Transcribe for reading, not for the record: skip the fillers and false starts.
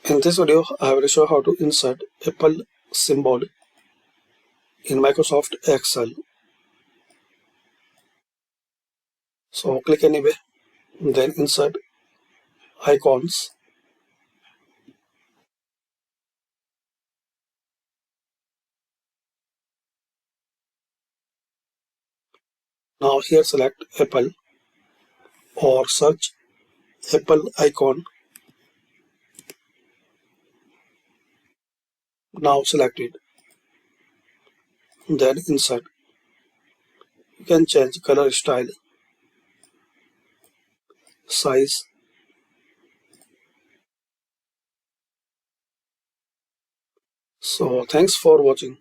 In this video, I will show how to insert Apple symbol in Microsoft Excel. So click anywhere, then insert icons. Now here select Apple or search Apple icon. Now select it. Then insert. You can change color, style, size. So thanks for watching.